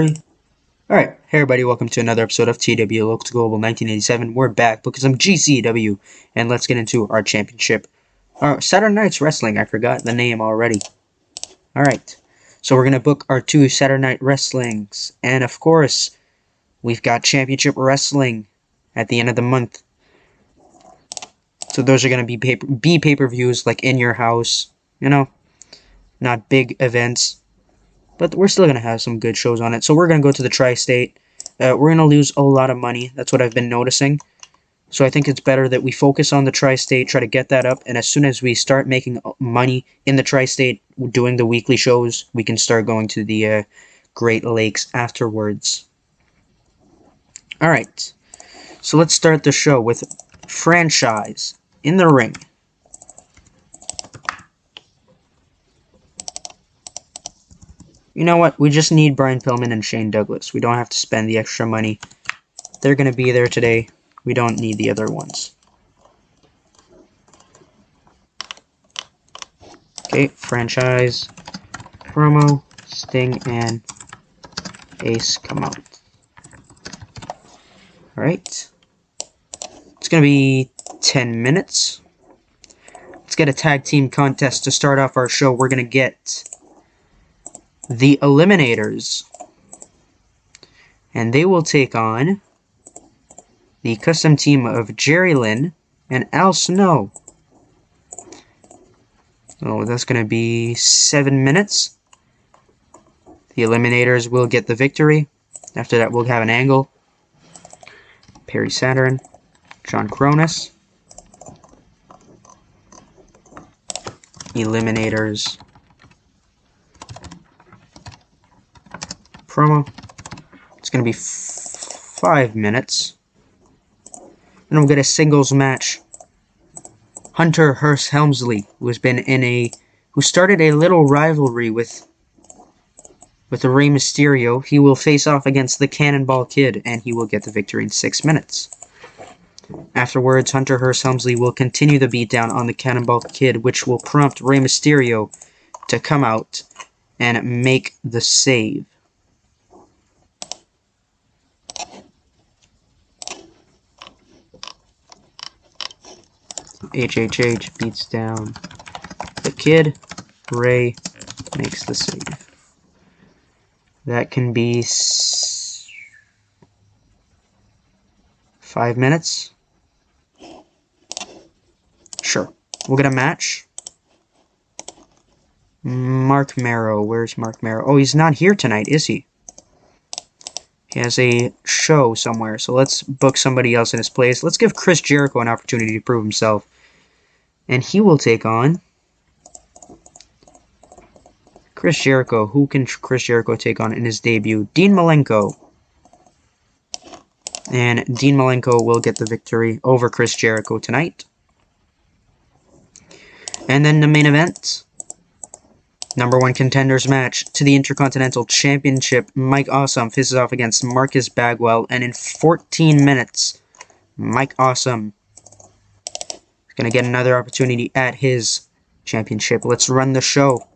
Alright, hey everybody, welcome to another episode of TEW Local to Global 1987. We're back because I'm GCW, and let's get into our championship. Saturday Night's Wrestling, I forgot the name already. Alright, so we're going to book our 2 Saturday Night Wrestlings, and of course, we've got Championship Wrestling at the end of the month. So those are going to be pay-per-views, like in your house, you know, not big events. But we're still going to have some good shows on it. So we're going to go to the Tri-State. We're going to lose a lot of money. That's what I've been noticing. So I think it's better that we focus on the Tri-State, try to get that up. And as soon as we start making money in the Tri-State, doing the weekly shows, we can start going to the Great Lakes afterwards. Alright. So let's start the show with Franchise in the ring. You know what? We just need Brian Pillman and Shane Douglas. We don't have to spend the extra money. They're going to be there today. We don't need the other ones. Okay, Franchise, promo, Sting, and Ace come out. Alright. It's going to be 10 minutes. Let's get a tag team contest to start off our show. We're going to get the Eliminators, and they will take on the custom team of Jerry Lynn and Al Snow. Oh, that's going to be 7 minutes. The Eliminators will get the victory. After that, we'll have an angle. Perry Saturn, John Cronus. Eliminators. Promo. It's going to be 5 minutes. And we'll get a singles match. Hunter Hurst Helmsley, who started a little rivalry with the Rey Mysterio. He will face off against the Cannonball Kid, and he will get the victory in 6 minutes. Afterwards, Hunter Hurst Helmsley will continue the beatdown on the Cannonball Kid, which will prompt Rey Mysterio to come out and make the save. HHH beats down the Kid. Ray makes the save. That can be 5 minutes. Sure. We'll get a match. Mark Marrow. Where's Mark Marrow? Oh, he's not here tonight, is he? He has a show somewhere, so let's book somebody else in his place. Let's give Chris Jericho an opportunity to prove himself. And he will take on Chris Jericho. Who can Chris Jericho take on in his debut? Dean Malenko. And Dean Malenko will get the victory over Chris Jericho tonight. And then the main event. #1 contenders match to the Intercontinental Championship. Mike Awesome faces off against Marcus Bagwell. And in 14 minutes, Mike Awesome is going to get another opportunity at his championship. Let's run the show.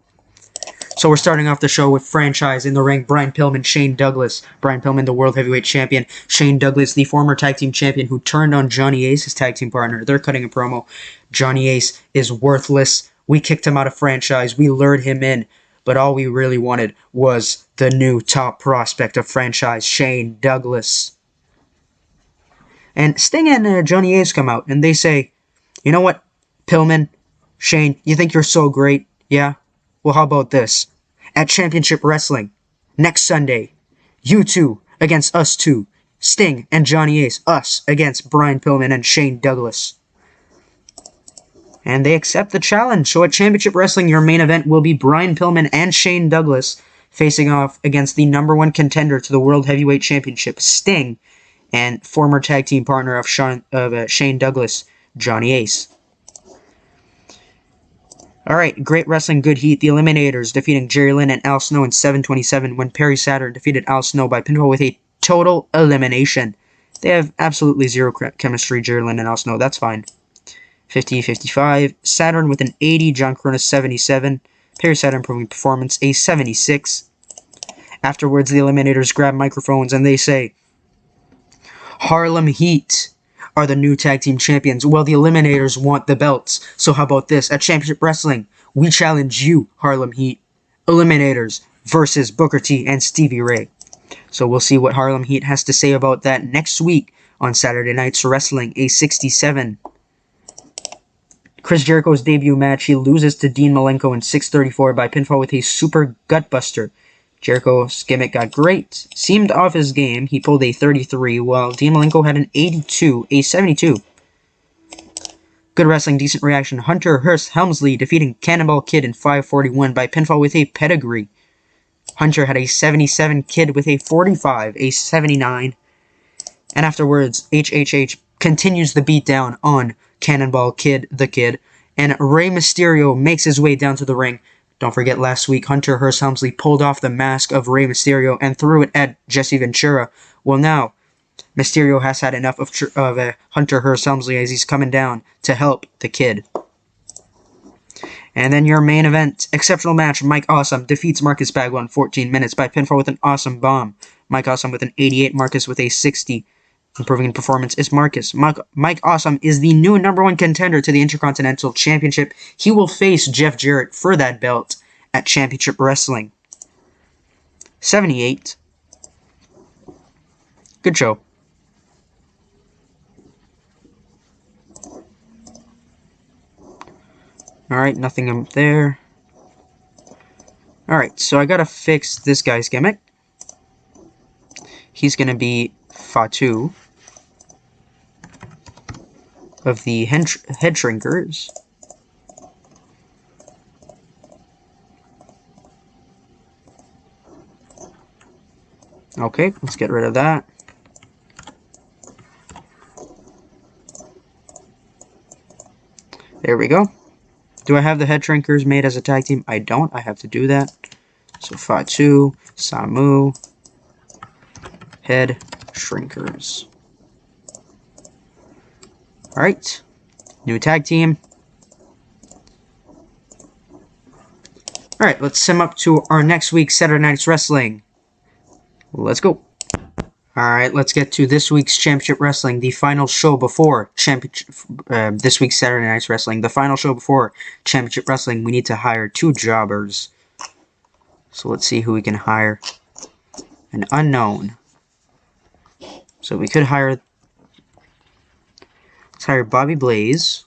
So we're starting off the show with Franchise in the ring. Brian Pillman, Shane Douglas. Brian Pillman, the World Heavyweight Champion. Shane Douglas, the former Tag Team Champion who turned on Johnny Ace, his tag team partner. They're cutting a promo. Johnny Ace is worthless. We kicked him out of Franchise. We lured him in. But all we really wanted was the new top prospect of Franchise, Shane Douglas. And Sting and Johnny Ace come out, and they say, you know what, Pillman, Shane, you think you're so great, yeah? Well, how about this? At Championship Wrestling, next Sunday, you two against us two. Sting and Johnny Ace, us against Brian Pillman and Shane Douglas. And they accept the challenge. So at Championship Wrestling, your main event will be Brian Pillman and Shane Douglas facing off against the #1 contender to the World Heavyweight Championship, Sting, and former tag team partner of Shane Douglas, Johnny Ace. Alright, great wrestling, good heat. The Eliminators defeating Jerry Lynn and Al Snow in 7:27 when Perry Saturn defeated Al Snow by pinfall with a total elimination. They have absolutely zero chemistry, Jerry Lynn and Al Snow. That's fine. 50-55. Saturn with an 80. John Cronus 77. Perry Saturn improving performance, a 76. Afterwards, the Eliminators grab microphones and they say, Harlem Heat are the new tag team champions. Well, the Eliminators want the belts. So how about this? At Championship Wrestling, we challenge you, Harlem Heat. Eliminators versus Booker T and Stevie Ray. So we'll see what Harlem Heat has to say about that next week on Saturday Night's Wrestling, a 67. Chris Jericho's debut match, he loses to Dean Malenko in 634 by pinfall with a super gutbuster. Jericho's gimmick got great. Seemed off his game. He pulled a 33, while Dean Malenko had an 82, a 72. Good wrestling, decent reaction. Hunter Hurst Helmsley defeating Cannonball Kid in 541 by pinfall with a pedigree. Hunter had a 77, Kid with a 45, a 79. And afterwards, HHH continues the beatdown on Cannonball Kid, the Kid. And Rey Mysterio makes his way down to the ring. Don't forget last week, Hunter Hurst Helmsley pulled off the mask of Rey Mysterio and threw it at Jesse Ventura. Well, now, Mysterio has had enough of Hunter Hurst Helmsley as he's coming down to help the Kid. And then your main event, exceptional match, Mike Awesome defeats Marcus Bagwell in 14 minutes by pinfall with an awesome bomb. Mike Awesome with an 88, Marcus with a 60. Improving in performance is Marcus. Mike Awesome is the new #1 contender to the Intercontinental Championship. He will face Jeff Jarrett for that belt at Championship Wrestling. 78. Good show. Alright, nothing up there. Alright, so I gotta fix this guy's gimmick. He's gonna be Fatu of the head shrinkers. Okay, let's get rid of that. There we go. Do I have the head shrinkers made as a tag team? I don't. I have to do that. So Fatu, Samu, head shrinkers. Alright. New tag team. Alright, let's sim up to our next week's Saturday Night's Wrestling. Let's go. Alright, let's get to this week's Championship Wrestling, the final show before this week's Saturday Night's Wrestling. The final show before Championship Wrestling, we need to hire 2 jobbers. So let's see who we can hire. An unknown. So we could hire... Let's hire Bobby Blaze.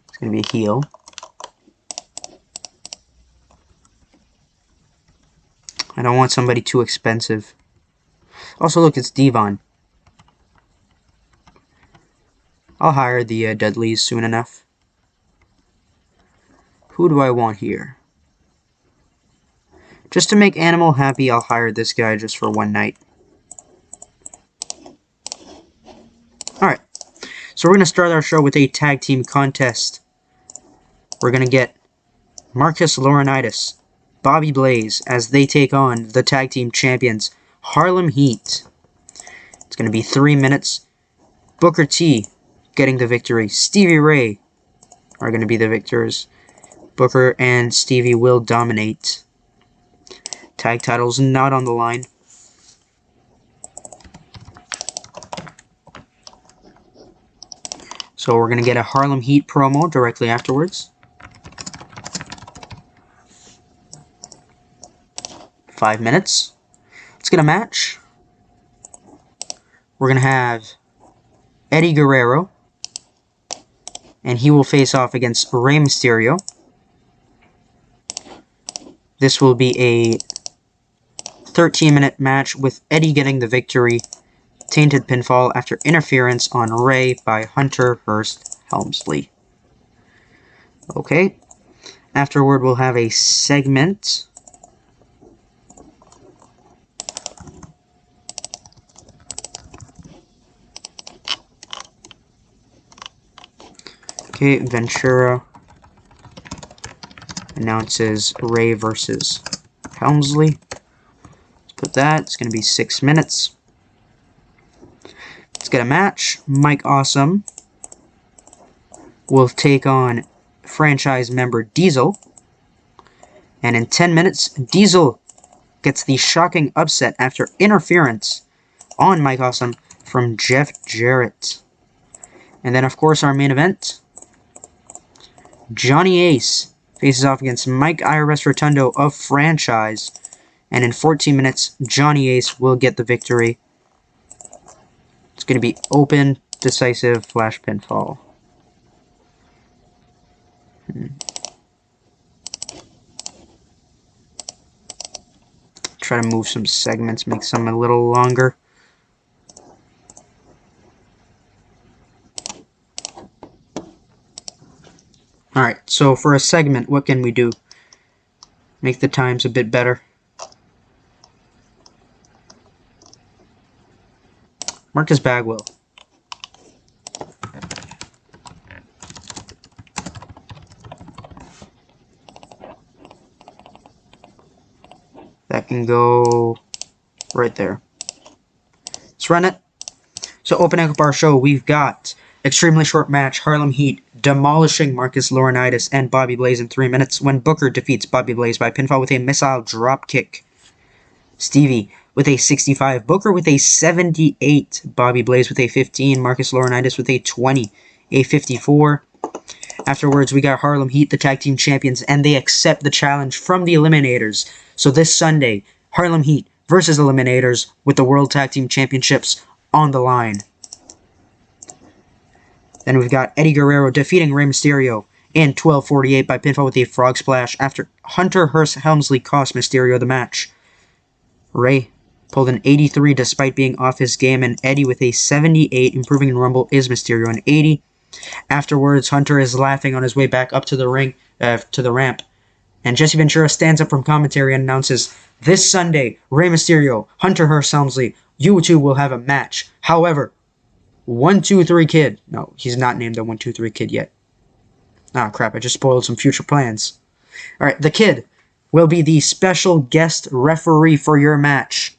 It's going to be a heel. I don't want somebody too expensive. Also, look, it's Devon. I'll hire the Dudleys soon enough. Who do I want here? Just to make Animal happy, I'll hire this guy just for one night. Alright. So we're going to start our show with a tag team contest. We're going to get Marcus Laurinaitis, Bobby Blaze, as they take on the tag team champions, Harlem Heat. It's going to be 3 minutes. Booker T getting the victory. Stevie Ray are going to be the victors. Booker and Stevie will dominate. Tag titles not on the line. So we're going to get a Harlem Heat promo directly afterwards. 5 minutes. Let's get a match. We're going to have Eddie Guerrero, and he will face off against Rey Mysterio. This will be a 13-minute match with Eddie getting the victory. Tainted pinfall after interference on Rey by Hunter Hurst Helmsley. Okay. Afterward, we'll have a segment. Okay, Ventura announces Rey versus Helmsley. Let's put that. It's going to be 6 minutes. Let's get a match. Mike Awesome will take on franchise member Diesel. And in 10 minutes, Diesel gets the shocking upset after interference on Mike Awesome from Jeff Jarrett. And then, of course, our main event, Johnny Ace faces off against Mike IRS Rotundo of Franchise. And in 14 minutes, Johnny Ace will get the victory. It's going to be open, decisive, flash pinfall. Try to move some segments, make some a little longer. Alright, so for a segment, what can we do? Make the times a bit better. Marcus Bagwell. That can go right there. Let's run it. So opening up our show, we've got extremely short match, Harlem Heat demolishing Marcus Laurinaitis and Bobby Blaze in 3 minutes when Booker defeats Bobby Blaze by pinfall with a missile drop kick. Stevie with a 65, Booker with a 78, Bobby Blaze with a 15, Marcus Laurinaitis with a 20, a 54. Afterwards, we got Harlem Heat, the tag team champions, and they accept the challenge from the Eliminators. So this Sunday, Harlem Heat versus Eliminators with the World Tag Team Championships on the line. Then we've got Eddie Guerrero defeating Rey Mysterio in 12:48 by pinfall with a frog splash after Hunter Hurst Helmsley cost Mysterio the match. Rey pulled an 83 despite being off his game, and Eddie with a 78, improving in Rumble is Mysterio an 80. Afterwards, Hunter is laughing on his way back up to the ring, to the ramp, and Jesse Ventura stands up from commentary and announces, "This Sunday, Rey Mysterio, Hunter Hurst Helmsley, you two will have a match. However, 1-2-3 Kid," no, he's not named the 1-2-3 Kid yet. Ah, crap, I just spoiled some future plans. Alright, the Kid will be the special guest referee for your match.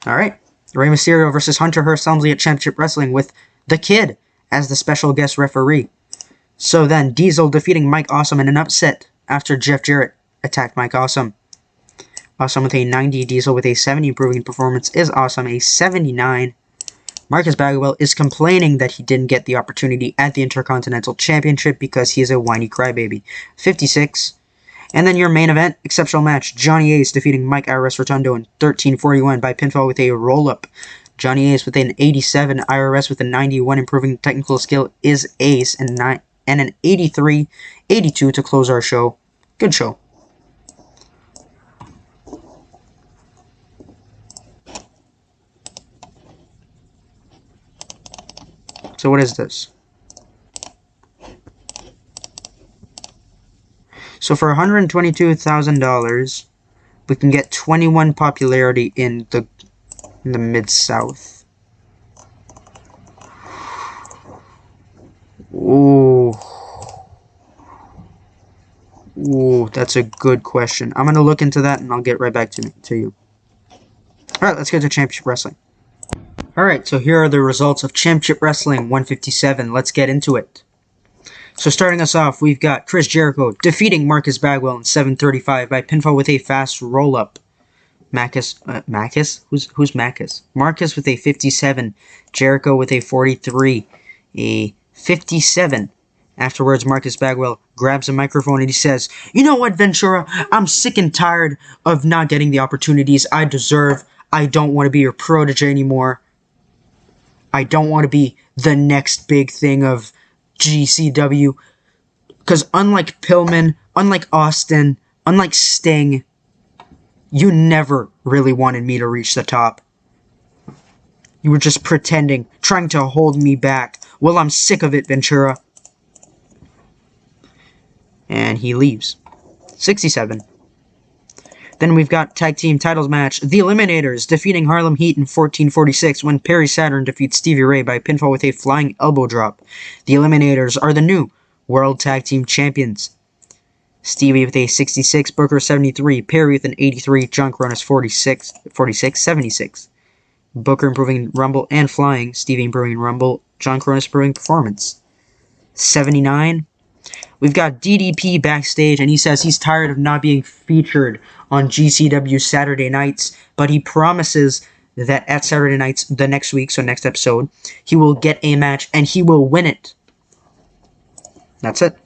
Alright, Rey Mysterio versus Hunter Hurst Helmsley at Championship Wrestling with the Kid as the special guest referee. So then, Diesel defeating Mike Awesome in an upset after Jeff Jarrett attacked Mike Awesome. Awesome with a 90, Diesel with a 70, improving performance is Awesome, a 79. Marcus Bagwell is complaining that he didn't get the opportunity at the Intercontinental Championship because he is a whiny crybaby, 56. And then your main event, exceptional match, Johnny Ace defeating Mike IRS Rotundo in 13:41 by pinfall with a roll-up. Johnny Ace with an 87, IRS with a 91, improving technical skill is Ace, and an 83, 82 to close our show. Good show. So what is this? So for $122,000, we can get 21 popularity in the Mid-South. Ooh. Ooh, that's a good question. I'm going to look into that and I'll get right back to you. Alright, let's get to Championship Wrestling. Alright, so here are the results of Championship Wrestling 157. Let's get into it. So starting us off, we've got Chris Jericho defeating Marcus Bagwell in 7:35 by pinfall with a fast roll-up. Marcus? Who's Marcus? Marcus with a 57, Jericho with a 43, a 57. Afterwards, Marcus Bagwell grabs a microphone and he says, "You know what, Ventura? I'm sick and tired of not getting the opportunities I deserve. I don't want to be your protege anymore. I don't want to be the next big thing of GCW. Because unlike Pillman, unlike Austin, unlike Sting, you never really wanted me to reach the top. You were just pretending, trying to hold me back. Well, I'm sick of it, Ventura." And he leaves. 67. Then we've got tag team titles match, The Eliminators defeating Harlem Heat in 14:46 when Perry Saturn defeats Stevie Ray by pinfall with a flying elbow drop. The Eliminators are the new World Tag Team Champions. Stevie with a 66, Booker 73, Perry with an 83, John Coronas 76. Booker improving in Rumble and flying, Stevie improving in Rumble, John Coronas improving performance. 79. We've got DDP backstage, and he says he's tired of not being featured on GCW Saturday nights, but he promises that at Saturday nights the next week, so next episode, he will get a match and he will win it. That's it.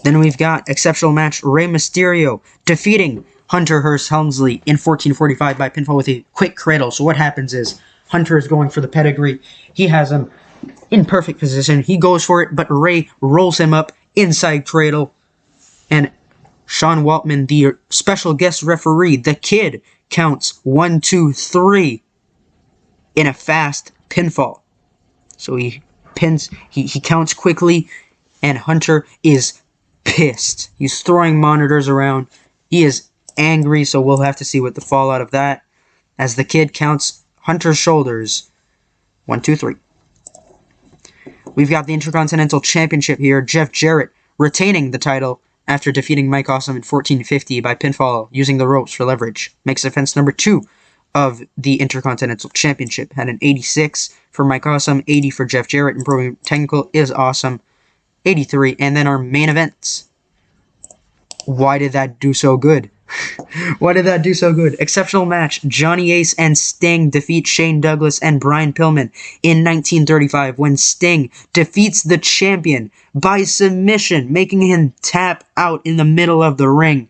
Then we've got exceptional match, Rey Mysterio defeating Hunter Hurst Helmsley in 1445 by pinfall with a quick cradle. So what happens is Hunter is going for the pedigree. He has him in perfect position. He goes for it, but Rey rolls him up inside cradle. And Sean Waltman, the special guest referee, the Kid, counts 1, 2, 3 in a fast pinfall. So he pins, he counts quickly, and Hunter is pissed. He's throwing monitors around. He is angry, so we'll have to see what the fallout of that, as the Kid counts Hunter's shoulders. 1, 2, 3. We've got the Intercontinental Championship here. Jeff Jarrett retaining the title after defeating Mike Awesome in 1450 by pinfall using the ropes for leverage. Makes defense number 2 of the Intercontinental Championship. Had an 86 for Mike Awesome, 80 for Jeff Jarrett. Improving technical is Awesome, 83. And then our main event. Why did that do so good? Why did that do so good? Exceptional match. Johnny Ace and Sting defeat Shane Douglas and Brian Pillman in 1935 when Sting defeats the champion by submission, making him tap out in the middle of the ring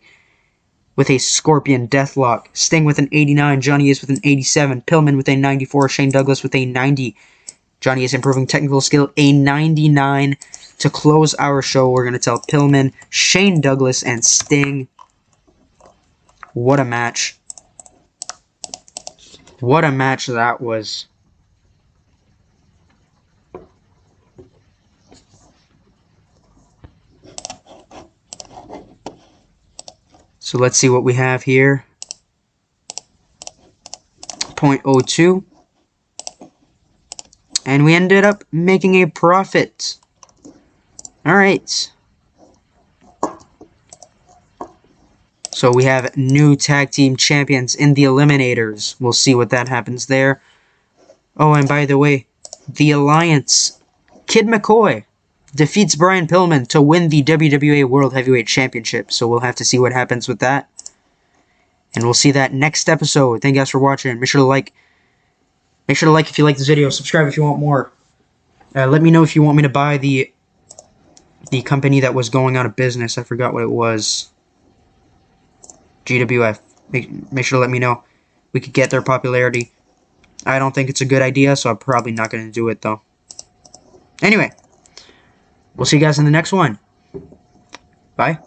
with a Scorpion Deathlock. Sting with an 89, Johnny Ace with an 87, Pillman with a 94, Shane Douglas with a 90. Johnny Ace improving technical skill, a 99. To close our show, we're going to tell Pillman, Shane Douglas, and Sting. What a match. What a match that was. So let's see what we have here. 0.02. And we ended up making a profit. Alright. So we have new tag team champions in the Eliminators. We'll see what that happens there. Oh, and by the way, the Alliance, Kid Mccoy defeats Brian Pillman to win the WWA World Heavyweight Championship. So we'll have to see what happens with that. And we'll see that next episode. Thank you guys for watching. Make sure to like. Make sure to like if you like this video. Subscribe if you want more. Let me know if you want me to buy the company that was going out of business. I forgot what it was. GWF. Make sure to let me know. We could get their popularity. I don't think it's a good idea, so I'm probably not going to do it, though. Anyway, we'll see you guys in the next one. Bye.